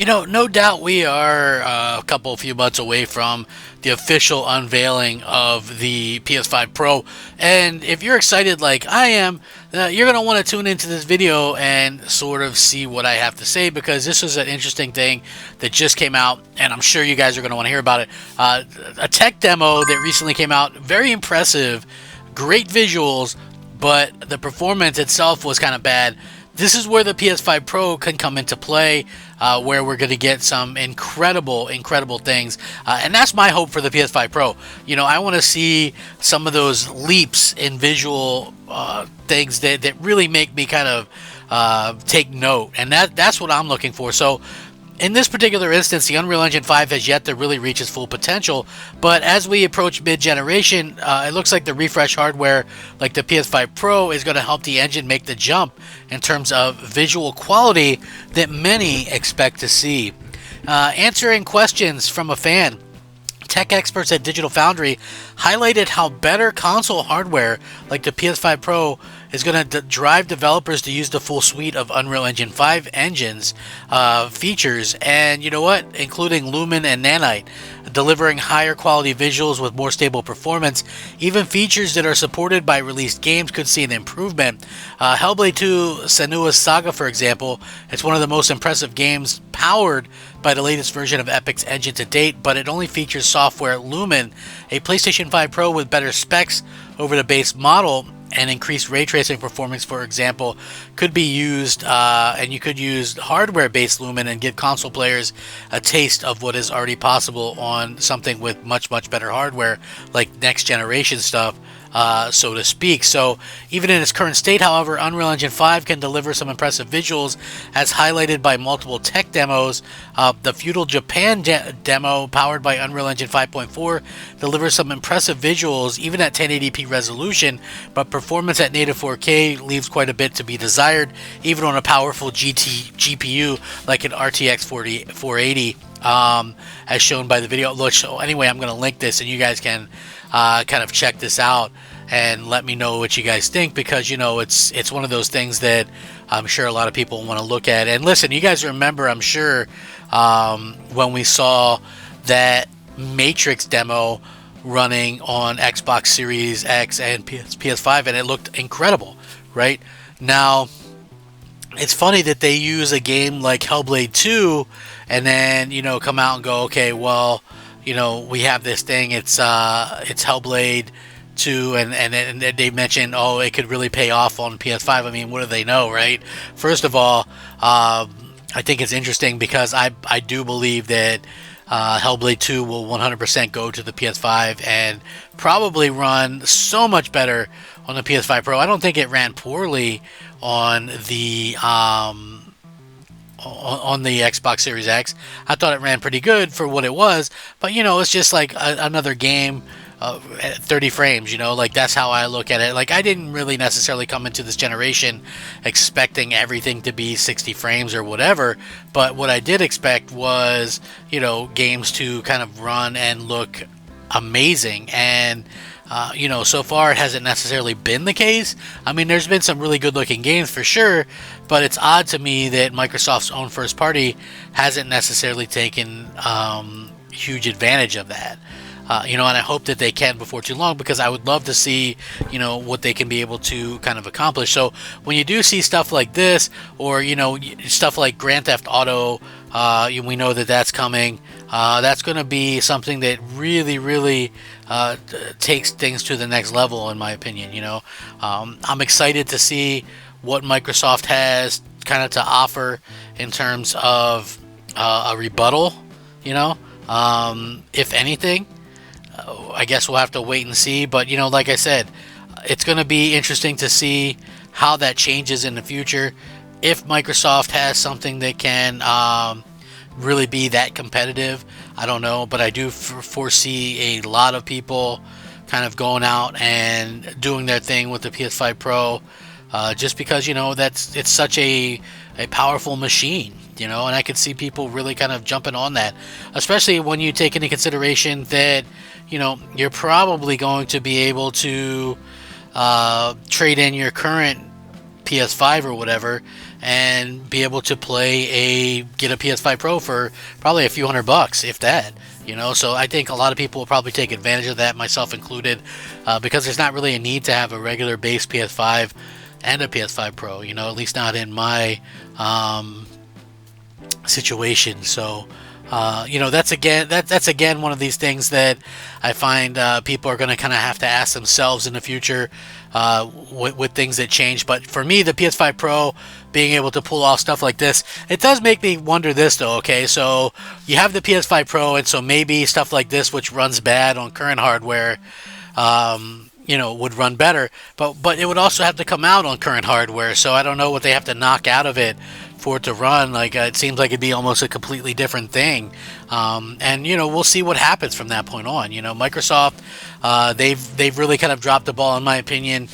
No doubt we are a few months away from the official unveiling of the PS5 Pro. And if you're excited like I am, you're going to want to tune into this video and sort of see what I have to say, because this is an interesting thing that just came out, and I'm sure you guys are going to want to hear about it. A tech demo that recently came out, very impressive, great visuals, but the performance itself was kind of bad. This is where the PS5 Pro can come into play, where we're going to get some incredible things. And that's my hope for the PS5 Pro. I want to see some of those leaps in visual things that really make me kind of take note. And that's what I'm looking for. So in this particular instance, the Unreal Engine 5 has yet to really reach its full potential, but as we approach mid-generation, it looks like the refresh hardware, like the PS5 Pro, is going to help the engine make the jump in terms of visual quality that many expect to see. Answering questions from a fan, tech experts at Digital Foundry highlighted how better console hardware like the PS5 Pro is going to drive developers to use the full suite of Unreal Engine 5 engines features, and you know what, including Lumen and Nanite, delivering higher quality visuals with more stable performance. Even features that are supported by released games could see an improvement. Hellblade 2 Senua's Saga, for example, it's one of the most impressive games powered by the latest version of Epic's engine to date, but it only features software Lumen. A PlayStation 5 Pro with better specs over the base model and increased ray tracing performance, for example, could be used, and you could use hardware-based Lumen and give console players a taste of what is already possible on something with much better hardware, like next generation stuff, so to speak. So even in its current state, however, Unreal Engine 5 can deliver some impressive visuals, as highlighted by multiple tech demos. The Feudal Japan demo, powered by Unreal Engine 5.4, delivers some impressive visuals even at 1080p resolution, but performance at native 4K leaves quite a bit to be desired, even on a powerful GPU like an RTX 480, as shown by the video. Look, so anyway, I'm going to link this, and you guys can kind of check this out and let me know what you guys think, because it's one of those things that I'm sure a lot of people want to look at. And listen, you guys remember, I'm sure, when we saw that Matrix demo running on Xbox Series X and PS5, and it looked incredible, right? Now, it's funny that they use a game like Hellblade 2 and then, come out and go, okay, well, we have this thing, it's Hellblade 2, and they mentioned, oh, it could really pay off on PS5. I mean, what do they know, right? First of all, I think it's interesting because I do believe that Hellblade 2 will 100% go to the PS5 and probably run so much better on the PS5 Pro. I don't think it ran poorly on the Xbox Series X. I thought it ran pretty good for what it was, but it's just like another game at 30 frames, like that's how I look at it. Like, I didn't really necessarily come into this generation expecting everything to be 60 frames or whatever, but what I did expect was, games to kind of run and look amazing, and so far it hasn't necessarily been the case. I mean, there's been some really good looking games for sure, but it's odd to me that Microsoft's own first party hasn't necessarily taken huge advantage of that. And I hope that they can before too long, because I would love to see, what they can be able to kind of accomplish. So when you do see stuff like this, or, stuff like Grand Theft Auto, we know that that's coming. That's going to be something that really takes things to the next level, in my opinion. I'm excited to see what Microsoft has kind of to offer in terms of a rebuttal, if anything. I guess we'll have to wait and see, but like I said, it's going to be interesting to see how that changes in the future. If Microsoft has something that can really be that competitive, I don't know, but I do foresee a lot of people kind of going out and doing their thing with the PS5 Pro, just because it's such a powerful machine. And I could see people really kind of jumping on that, especially when you take into consideration that, you're probably going to be able to trade in your current PS5 or whatever, and be able to get a PS5 Pro for probably a few $100, if that. So I think a lot of people will probably take advantage of that, myself included, because there's not really a need to have a regular base PS5 and a PS5 Pro. At least not in my situation. So that's again one of these things that I find people are going to kind of have to ask themselves in the future with things that change. But for me, the PS5 Pro being able to pull off stuff like this, it does make me wonder this though. Okay, so you have the PS5 Pro, and so maybe stuff like this, which runs bad on current hardware, would run better, but it would also have to come out on current hardware. So I don't know what they have to knock out of it for it to run. Like it seems like it'd be almost a completely different thing. And we'll see what happens from that point on. Microsoft, they've really kind of dropped the ball in my opinion.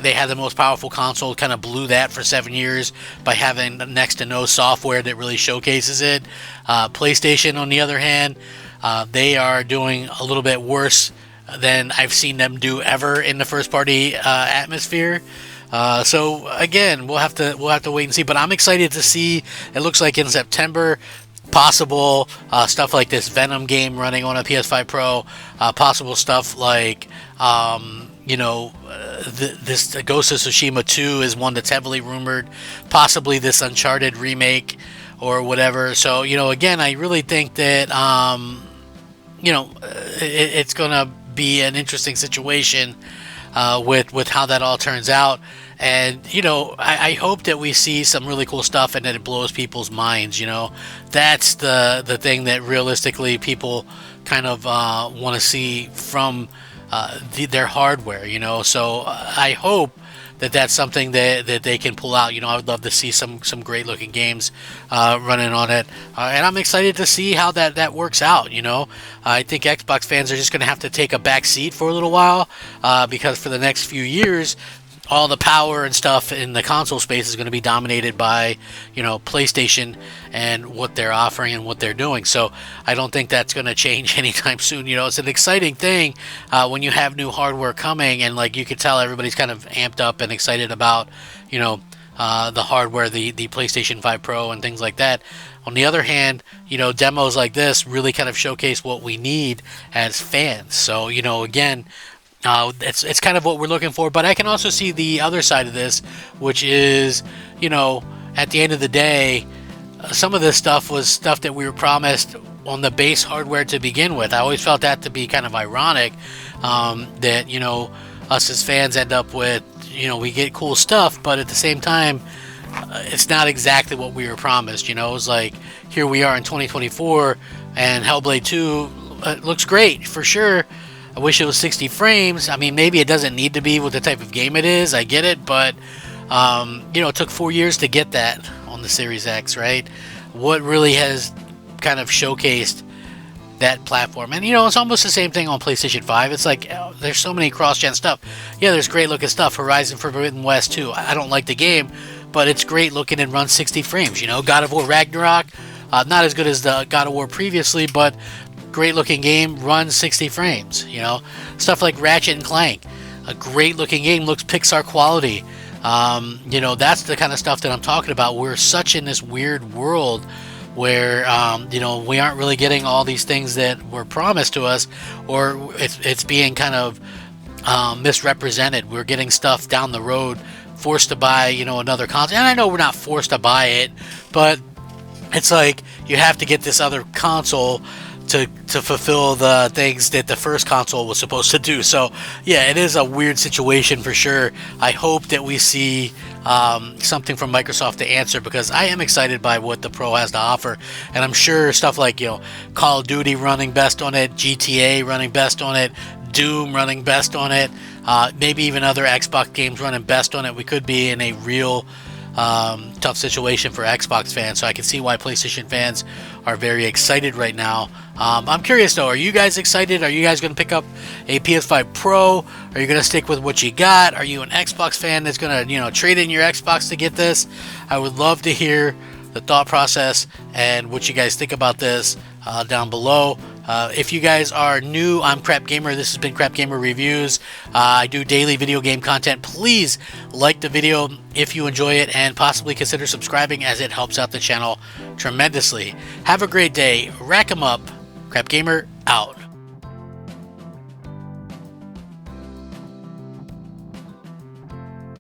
They had the most powerful console, kind of blew that for 7 years by having next to no software that really showcases it. PlayStation, on the other hand, they are doing a little bit worse than I've seen them do ever in the first party atmosphere. So again, we'll have to wait and see. But I'm excited to see. It looks like in September, possible stuff like this Venom game running on a PS5 Pro. Possible stuff like this Ghost of Tsushima 2 is one that's heavily rumored. Possibly this Uncharted remake or whatever. So again, I really think that it's gonna be an interesting situation with how that all turns out. And I hope that we see some really cool stuff and that it blows people's minds. That's the thing that realistically people kind of want to see from their hardware. So I hope that that's something that they can pull out. I would love to see some great looking games running on it, and I'm excited to see how that works out. I think Xbox fans are just going to have to take a back seat for a little while, because for the next few years, all the power and stuff in the console space is going to be dominated by PlayStation and what they're offering and what they're doing. So I don't think that's going to change anytime soon. It's an exciting thing when you have new hardware coming, and like you could tell everybody's kind of amped up and excited about the hardware, the PlayStation 5 Pro and things like that. On the other hand, demos like this really kind of showcase what we need as fans. So again, it's kind of what we're looking for. But I can also see the other side of this, which is, at the end of the day, some of this stuff was stuff that we were promised on the base hardware to begin with. I always felt that to be kind of ironic, that, us as fans end up with, we get cool stuff, but at the same time, it's not exactly what we were promised. It was like, here we are in 2024, and Hellblade 2 looks great, for sure. I wish it was 60 frames. I mean, maybe it doesn't need to be with the type of game it is. I get it, but it took 4 years to get that on the Series X, right? What really has kind of showcased that platform? And it's almost the same thing on PlayStation 5. It's like there's so many cross-gen stuff. Yeah, there's great looking stuff. Horizon Forbidden West 2. I don't like the game, but it's great looking and runs 60 frames. God of War Ragnarok, not as good as the God of War previously, but great looking game, runs 60 frames. Stuff like Ratchet and Clank, a great looking game, looks Pixar quality. That's the kind of stuff that I'm talking about. We're such in this weird world where we aren't really getting all these things that were promised to us, or it's being kind of misrepresented. We're getting stuff down the road, forced to buy another console. And I know we're not forced to buy it, but it's like you have to get this other console to fulfill the things that the first console was supposed to do. So yeah, it is a weird situation for sure. I hope that we see something from Microsoft to answer, because I am excited by what the Pro has to offer, and I'm sure stuff like Call of Duty running best on it, GTA running best on it, Doom running best on it, maybe even other Xbox games running best on it. We could be in a real tough situation for Xbox fans, so I can see why PlayStation fans are very excited right now. I'm curious though, are you guys excited? Are you guys going to pick up a PS5 Pro? Are you going to stick with what you got? Are you an Xbox fan that's going to trade in your Xbox to get this? I would love to hear the thought process and what you guys think about this down below. If you guys are new, I'm Crap Gamer. This has been Crap Gamer Reviews. I do daily video game content. Please like the video if you enjoy it, and possibly consider subscribing, as it helps out the channel tremendously. Have a great day. Rack 'em up. Crap Gamer out.